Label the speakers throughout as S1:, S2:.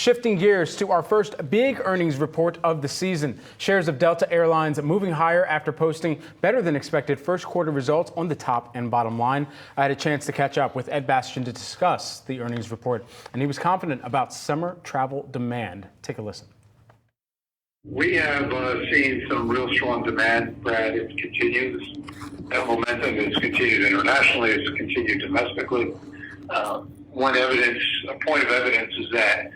S1: Shifting gears to our first big earnings report of the season. Shares of Delta Airlines moving higher after posting better than expected first quarter results on the top and bottom line. I had a chance to catch up with Ed Bastian to discuss the earnings report, and he was confident about summer travel demand. Take a listen.
S2: We have seen some real strong demand, Brad. It continues. That momentum has continued internationally. It's continued domestically. A point of evidence is that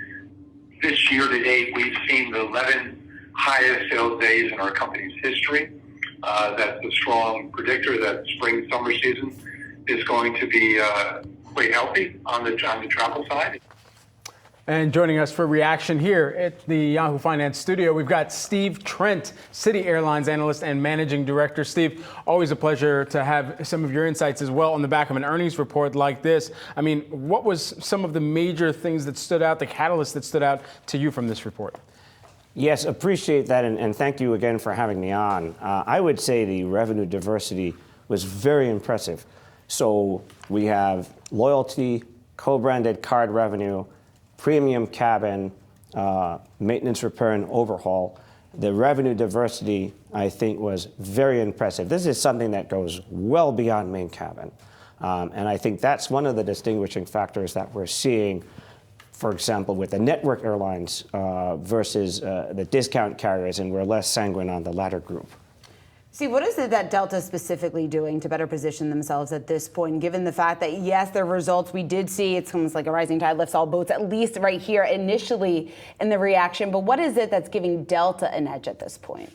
S2: this year to date, we've seen the 11 highest sales days in our company's history. That's a strong predictor that spring summer season is going to be quite healthy on the travel side.
S1: And joining us for reaction here at the Yahoo Finance studio, we've got Steve Trent, Citi Airlines analyst and managing director. Steve, always a pleasure to have some of your insights as well on the back of an earnings report like this. I mean, what was some of the major things that stood out, the catalyst that stood out to you from this report?
S3: Yes, appreciate that, and thank you again for having me on. I would say the revenue diversity was very impressive. So we have loyalty, co-branded card revenue, premium cabin, maintenance, repair, and overhaul. The revenue diversity, I think, was very impressive. This is something that goes well beyond main cabin. And I think that's one of the distinguishing factors that we're seeing, for example, with the network airlines versus the discount carriers, and we're less sanguine on the latter group.
S4: Steve, what is it that Delta is specifically doing to better position themselves at this point, given the fact that, yes, their results, we did see it's almost like a rising tide lifts all boats, at least right here initially in the reaction. But what is it that's giving Delta an edge at this point?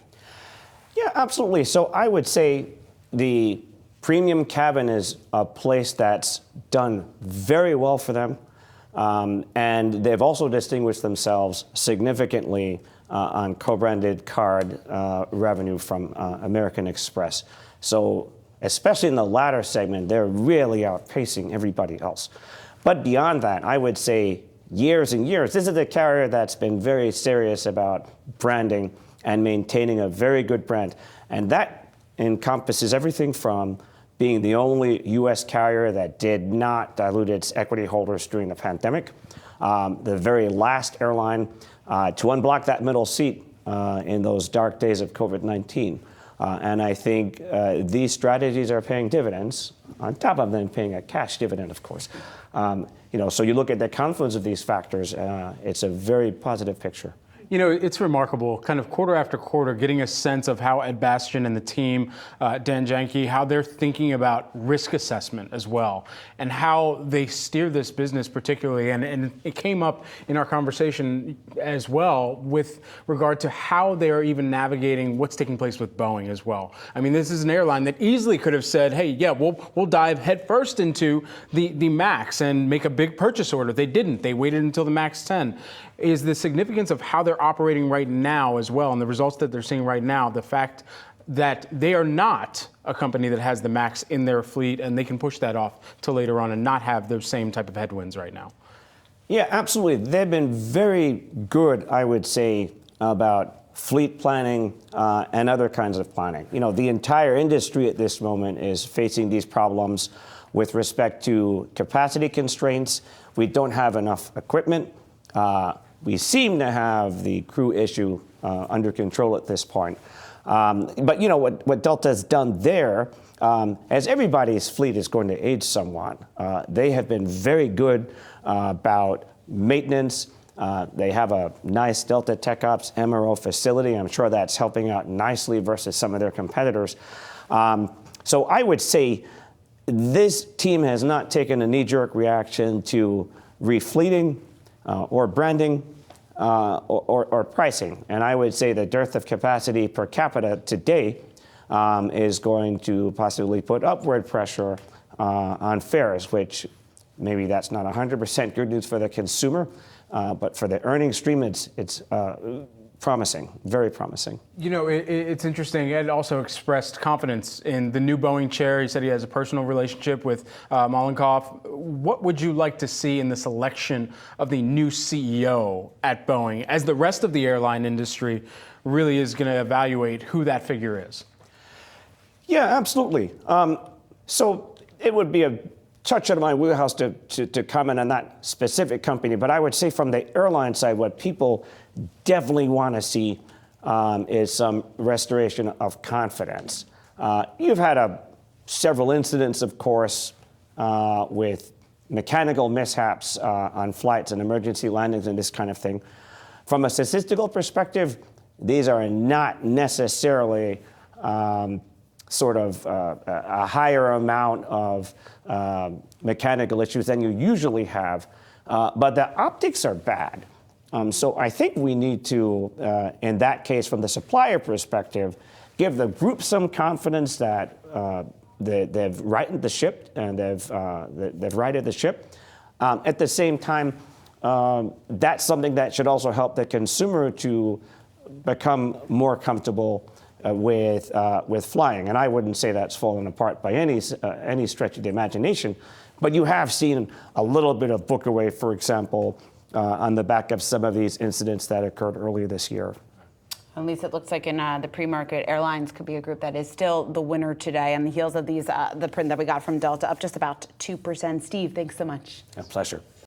S3: Yeah, absolutely. So I would say the premium cabin is a place that's done very well for them. And they've also distinguished themselves significantly on co-branded card revenue from American Express. So especially in the latter segment, they're really outpacing everybody else. But beyond that, I would say years and years, this is a carrier that's been very serious about branding and maintaining a very good brand. And that encompasses everything from being the only U.S. carrier that did not dilute its equity holders during the pandemic, the very last airline to unblock that middle seat in those dark days of COVID-19. And I think these strategies are paying dividends, on top of them paying a cash dividend, of course. So you look at the confluence of these factors, it's a very positive picture.
S1: You know, it's remarkable, kind of quarter after quarter, getting a sense of how Ed Bastian and the team, Dan Janke, how they're thinking about risk assessment as well, and how they steer this business particularly. And it came up in our conversation as well with regard to how they're even navigating what's taking place with Boeing as well. I mean, this is an airline that easily could have said, hey, yeah, we'll dive headfirst into the MAX and make a big purchase order. They didn't. They waited until the MAX 10. Is the significance of how they're operating right now as well, and the results that they're seeing right now, the fact that they are not a company that has the MAX in their fleet and they can push that off to later on and not have those same type of headwinds right now?
S3: Yeah, absolutely. They've been very good, I would say, about fleet planning and other kinds of planning. You know, the entire industry at this moment is facing these problems with respect to capacity constraints. We don't have enough equipment. We seem to have the crew issue under control at this point. But you know what Delta's done there, as everybody's fleet is going to age somewhat, they have been very good about maintenance. They have a nice Delta Tech Ops MRO facility. I'm sure that's helping out nicely versus some of their competitors. So I would say this team has not taken a knee-jerk reaction to refleeting or branding or pricing. And I would say the dearth of capacity per capita today is going to possibly put upward pressure on fares, which maybe that's not 100% good news for the consumer, but for the earnings stream, it's promising, very promising.
S1: You know, it's interesting. Ed also expressed confidence in the new Boeing chair. He said he has a personal relationship with Mollenkopf. What would you like to see in the selection of the new CEO at Boeing as the rest of the airline industry really is going to evaluate who that figure is?
S3: Yeah, absolutely. So it would be a touch on my wheelhouse to comment on that specific company, but I would say from the airline side, what people definitely want to see is some restoration of confidence. You've had several incidents, of course, with mechanical mishaps on flights and emergency landings and this kind of thing. From a statistical perspective, these are not necessarily sort of a higher amount of mechanical issues than you usually have, but the optics are bad. So I think we need to, in that case, from the supplier perspective, give the group some confidence that they've righted the ship and they've righted the ship. At the same time, that's something that should also help the consumer to become more comfortable with flying. And I wouldn't say that's fallen apart by any stretch of the imagination, but you have seen a little bit of book away, for example, on the back of some of these incidents that occurred earlier this year.
S4: At least it looks like in the pre-market, airlines could be a group that is still the winner today on the heels of these the print that we got from Delta, up just about 2%. Steve, thanks so much.
S3: A pleasure.